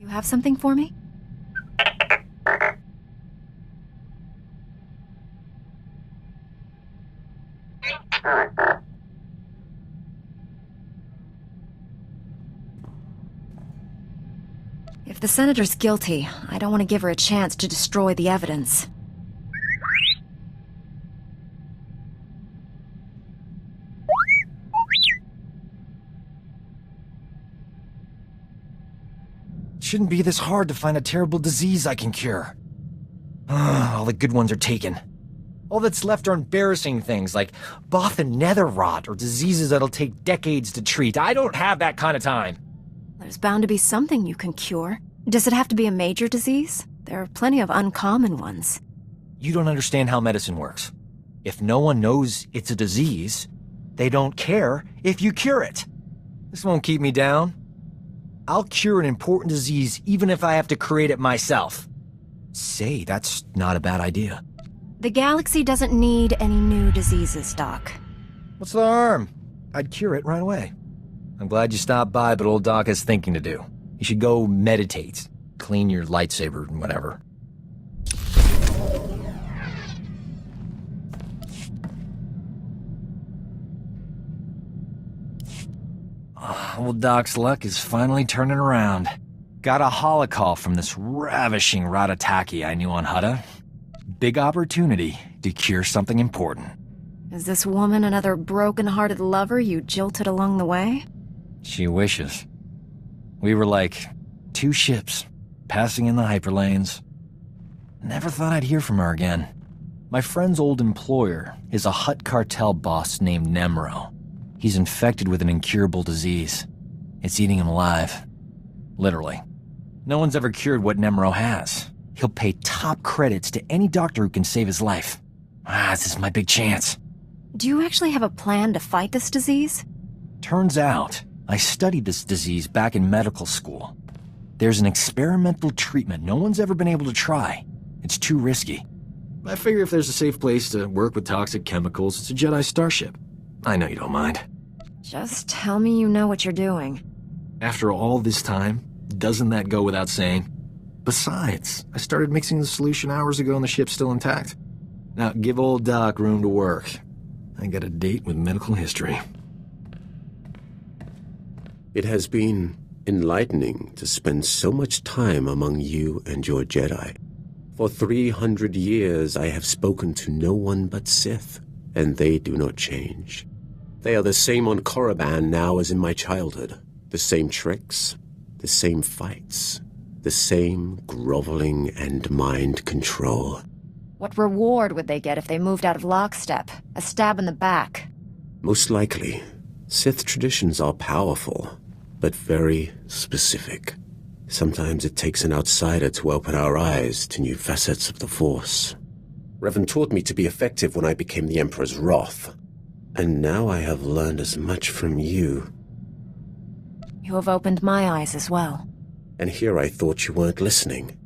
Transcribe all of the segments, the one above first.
You have something for me? If the Senator's guilty, I don't want to give her a chance to destroy the evidence. It shouldn't be this hard to find a terrible disease I can cure. All the good ones are taken. All that's left are embarrassing things like Both and nether rot or diseases that'll take decades to treat. I don't have that kind of time. There's bound to be something you can cure. Does it have to be a major disease? There are plenty of uncommon ones. You don't understand how medicine works. If no one knows it's a disease, they don't care if you cure it. This won't keep me down. I'll cure an important disease even if I have to create it myself. Say, that's not a bad idea. The galaxy doesn't need any new diseases, Doc. What's the harm? I'd cure it right away. I'm glad you stopped by, but old Doc has thinking to do. You should go meditate, clean your lightsaber, and whatever. Old Doc's luck is finally turning around. Got a holocall from this ravishing Ratataki I knew on Hutta. Big opportunity to cure something important. Is this woman another broken-hearted lover you jilted along the way? She wishes. We were like two ships, passing in the hyperlanes. Never thought I'd hear from her again. My friend's old employer is a Hutt cartel boss named Nemro. He's infected with an incurable disease. It's eating him alive. Literally. No one's ever cured what Nemro has. He'll pay top credits to any doctor who can save his life. This is my big chance. Do you actually have a plan to fight this disease? Turns out, I studied this disease back in medical school. There's an experimental treatment no one's ever been able to try. It's too risky. I figure if there's a safe place to work with toxic chemicals, it's a Jedi starship. I know you don't mind. Just tell me you know what you're doing. After all this time, doesn't that go without saying? Besides, I started mixing the solution hours ago and the ship's still intact. Now, give old Doc room to work. I got a date with medical history. It has been enlightening to spend so much time among you and your Jedi. For 300 years I have spoken to no one but Sith, and they do not change. They are the same on Korriban now as in my childhood. The same tricks, the same fights, the same groveling and mind control. What reward would they get if they moved out of lockstep? A stab in the back? Most likely. Sith traditions are powerful, but very specific. Sometimes it takes an outsider to open our eyes to new facets of the Force. Revan taught me to be effective when I became the Emperor's wrath. And now I have learned as much from you. You have opened my eyes as well. And here I thought you weren't listening.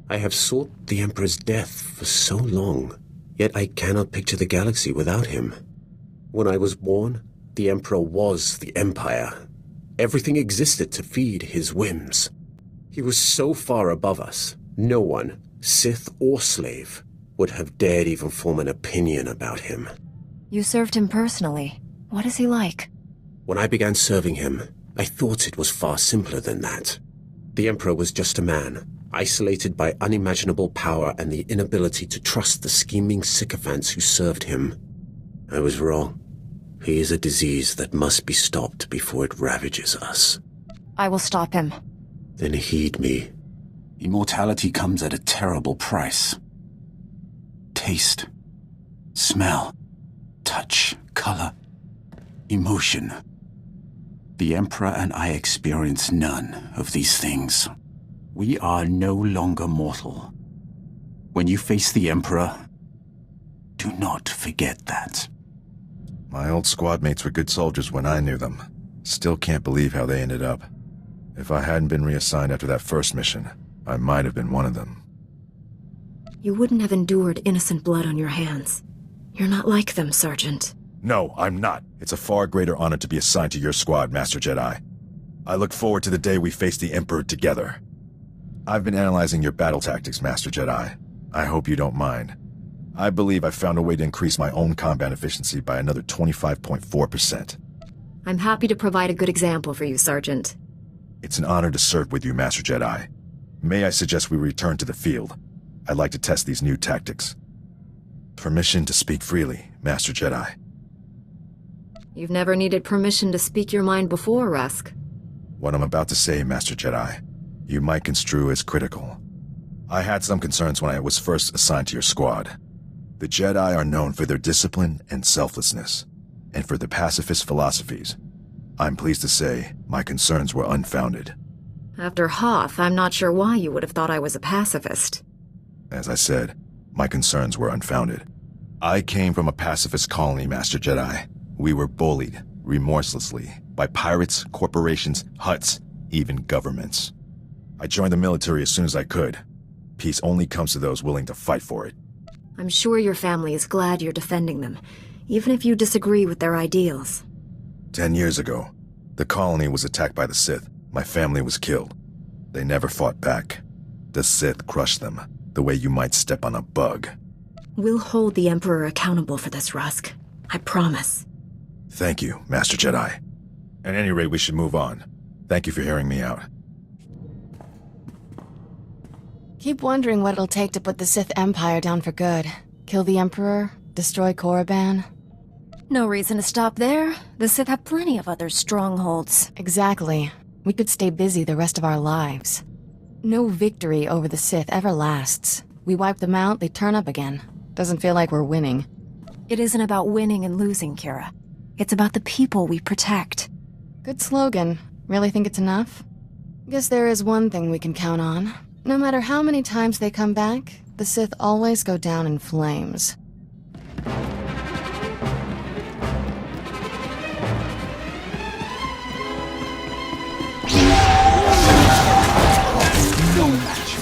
I have sought the Emperor's death for so long, yet I cannot picture the galaxy without him. When I was born, the Emperor was the Empire. Everything existed to feed his whims. He was so far above us, no one, Sith or slave, would have dared even form an opinion about him. You served him personally. What is he like? When I began serving him, I thought it was far simpler than that. The Emperor was just a man, isolated by unimaginable power and the inability to trust the scheming sycophants who served him. I was wrong. He is a disease that must be stopped before it ravages us. I will stop him. Then heed me. Immortality comes at a terrible price. Taste, smell, touch, color, emotion. The Emperor and I experience none of these things. We are no longer mortal. When you face the Emperor, do not forget that. My old squad mates were good soldiers when I knew them. Still can't believe how they ended up. If I hadn't been reassigned after that first mission, I might have been one of them. You wouldn't have endured innocent blood on your hands. You're not like them, Sergeant. No, I'm not. It's a far greater honor to be assigned to your squad, Master Jedi. I look forward to the day we face the Emperor together. I've been analyzing your battle tactics, Master Jedi. I hope you don't mind. I believe I found a way to increase my own combat efficiency by another 25.4%. I'm happy to provide a good example for you, Sergeant. It's an honor to serve with you, Master Jedi. May I suggest we return to the field? I'd like to test these new tactics. Permission to speak freely, Master Jedi. You've never needed permission to speak your mind before, Rusk. What I'm about to say, Master Jedi, you might construe as critical. I had some concerns when I was first assigned to your squad. The Jedi are known for their discipline and selflessness, and for their pacifist philosophies. I'm pleased to say my concerns were unfounded. After Hoth, I'm not sure why you would have thought I was a pacifist. As I said, my concerns were unfounded. I came from a pacifist colony, Master Jedi. We were bullied, remorselessly, by pirates, corporations, Hutts, even governments. I joined the military as soon as I could. Peace only comes to those willing to fight for it. I'm sure your family is glad you're defending them, even if you disagree with their ideals. 10 years ago, the colony was attacked by the Sith. My family was killed. They never fought back. The Sith crushed them, the way you might step on a bug. We'll hold the Emperor accountable for this, Rusk. I promise. Thank you, Master Jedi. At any rate, we should move on. Thank you for hearing me out. Keep wondering what it'll take to put the Sith Empire down for good. Kill the Emperor? Destroy Korriban? No reason to stop there. The Sith have plenty of other strongholds. Exactly. We could stay busy the rest of our lives. No victory over the Sith ever lasts. We wipe them out, they turn up again. Doesn't feel like we're winning. It isn't about winning and losing, Kira. It's about the people we protect. Good slogan. Really think it's enough? Guess there is one thing we can count on. No matter how many times they come back, the Sith always go down in flames. No match.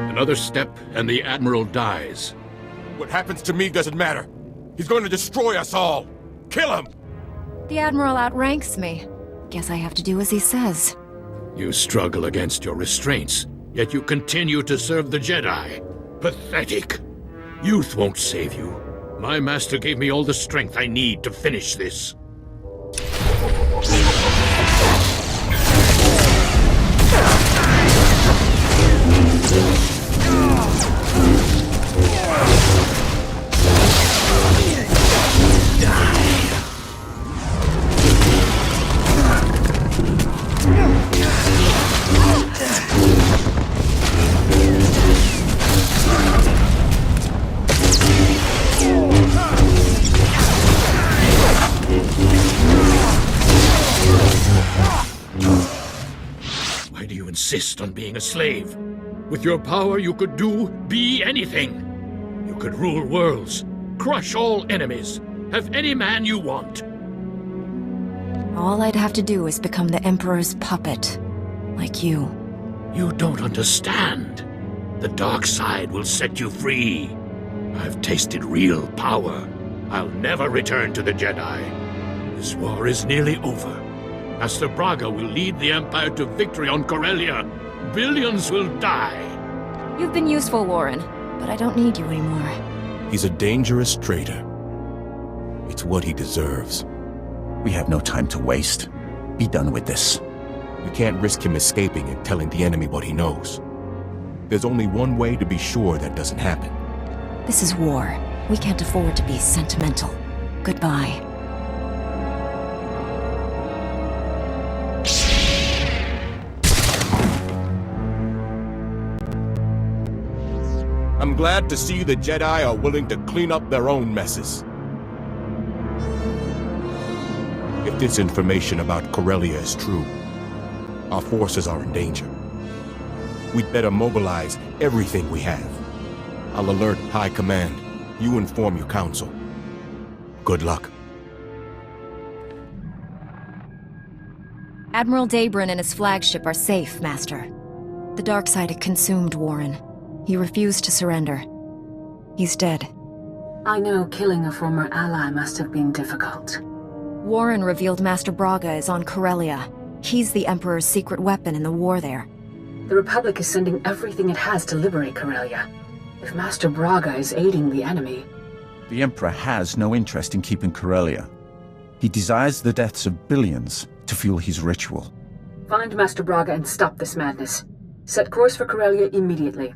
Another step, and the Admiral dies. What happens to me doesn't matter. He's going to destroy us all. Kill him! The Admiral outranks me. Guess I have to do as he says. You struggle against your restraints, yet you continue to serve the Jedi. Pathetic. Youth won't save you. My master gave me all the strength I need to finish this. Why do you insist on being a slave? With your power, you could be anything. You could rule worlds, crush all enemies, have any man you want. All I'd have to do is become the Emperor's puppet. Like you. You don't understand. The dark side will set you free. I've tasted real power. I'll never return to the Jedi. This war is nearly over. Master Braga will lead the Empire to victory on Corellia. Billions will die. You've been useful, Warren, but I don't need you anymore. He's a dangerous traitor. It's what he deserves. We have no time to waste. Be done with this. We can't risk him escaping and telling the enemy what he knows. There's only one way to be sure that doesn't happen. This is war. We can't afford to be sentimental. Goodbye. glad to see the Jedi are willing to clean up their own messes. If this information about Corellia is true, our forces are in danger. We'd better mobilize everything we have. I'll alert High Command. You inform your council. Good luck. Admiral Daybrin and his flagship are safe, Master. The dark side had consumed Warren. He refused to surrender. He's dead. I know killing a former ally must have been difficult. Warren revealed Master Braga is on Corellia. He's the Emperor's secret weapon in the war there. The Republic is sending everything it has to liberate Corellia. If Master Braga is aiding the enemy... The Emperor has no interest in keeping Corellia. He desires the deaths of billions to fuel his ritual. Find Master Braga and stop this madness. Set course for Corellia immediately.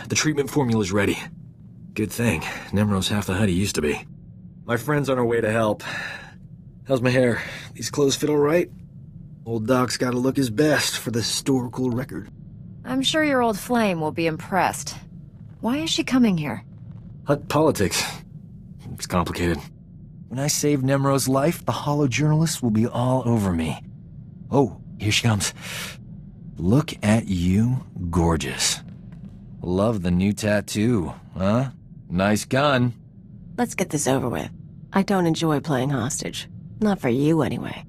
The treatment formula's ready. Good thing. Nemro's half the Hutt he used to be. My friend's on her way to help. How's my hair? These clothes fit all right? Old Doc's gotta look his best for the historical record. I'm sure your old flame will be impressed. Why is she coming here? Hutt politics. It's complicated. When I save Nemro's life, the hollow journalists will be all over me. Oh, here she comes. Look at you, gorgeous. Love the new tattoo, huh? Nice gun. Let's get this over with. I don't enjoy playing hostage. Not for you, anyway.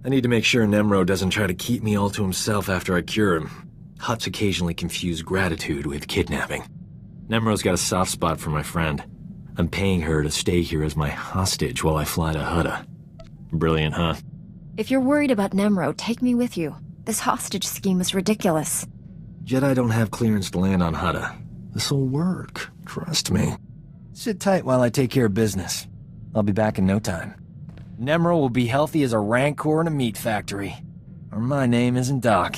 I need to make sure Nemro doesn't try to keep me all to himself after I cure him. Hutts occasionally confuse gratitude with kidnapping. Nemro's got a soft spot for my friend. I'm paying her to stay here as my hostage while I fly to Hutta. Brilliant, huh? If you're worried about Nemro, take me with you. This hostage scheme is ridiculous. Jedi don't have clearance to land on Hutta. This'll work. Trust me. Sit tight while I take care of business. I'll be back in no time. Nemro will be healthy as a rancor in a meat factory. Or my name isn't Doc.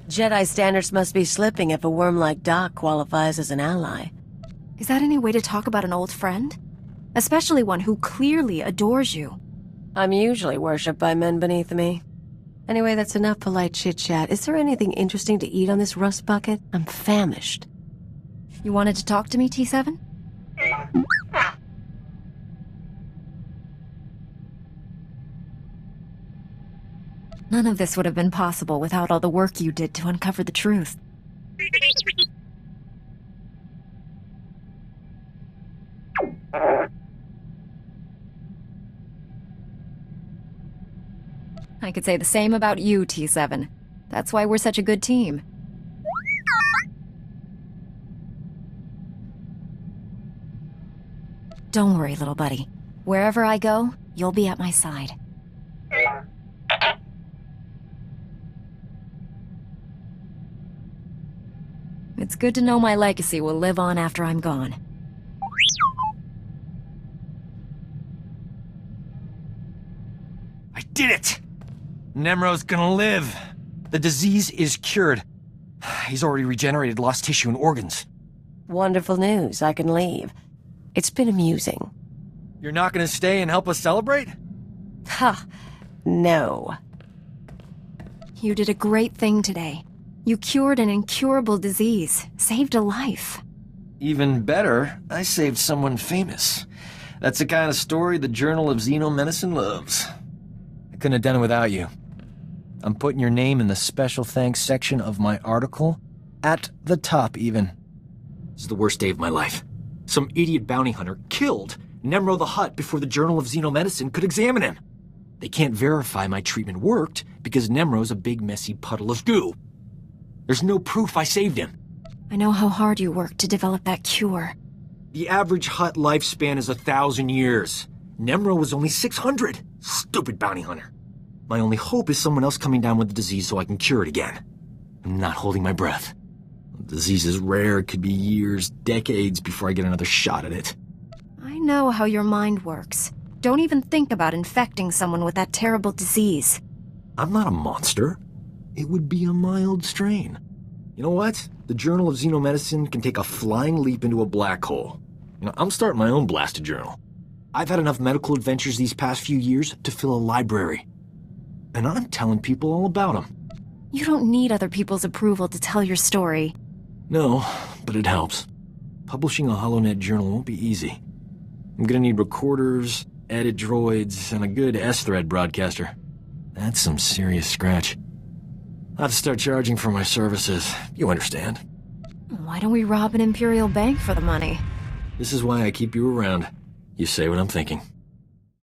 Jedi standards must be slipping if a worm like Doc qualifies as an ally. Is that any way to talk about an old friend? Especially one who clearly adores you. I'm usually worshipped by men beneath me. Anyway, that's enough polite chit-chat. Is there anything interesting to eat on this rust bucket? I'm famished. You wanted to talk to me, T7? None of this would have been possible without all the work you did to uncover the truth. I could say the same about you, T7. That's why we're such a good team. Don't worry, little buddy. Wherever I go, you'll be at my side. It's good to know my legacy will live on after I'm gone. I did it! Nemro's gonna live. The disease is cured. He's already regenerated lost tissue and organs. Wonderful news. I can leave. It's been amusing. You're not gonna stay and help us celebrate? Ha! No. You did a great thing today. You cured an incurable disease, saved a life. Even better, I saved someone famous. That's the kind of story the Journal of Xenomedicine loves. I couldn't have done it without you. I'm putting your name in the special thanks section of my article, at the top even. This is the worst day of my life. Some idiot bounty hunter killed Nemro the Hutt before the Journal of Xenomedicine could examine him. They can't verify my treatment worked because Nemro's a big messy puddle of goo. There's no proof I saved him. I know how hard you worked to develop that cure. The average Hutt lifespan is 1,000 years. Nemro was only 600. Stupid bounty hunter. My only hope is someone else coming down with the disease so I can cure it again. I'm not holding my breath. The disease is rare. It could be years, decades before I get another shot at it. I know how your mind works. Don't even think about infecting someone with that terrible disease. I'm not a monster. It would be a mild strain. You know what? The Journal of Xenomedicine can take a flying leap into a black hole. I'm starting my own blasted journal. I've had enough medical adventures these past few years to fill a library. And I'm telling people all about them. You don't need other people's approval to tell your story. No, but it helps. Publishing a HoloNet journal won't be easy. I'm gonna need recorders, edit droids, and a good S-thread broadcaster. That's some serious scratch. I'll have to start charging for my services. You understand. Why don't we rob an Imperial bank for the money? This is why I keep you around. You say what I'm thinking.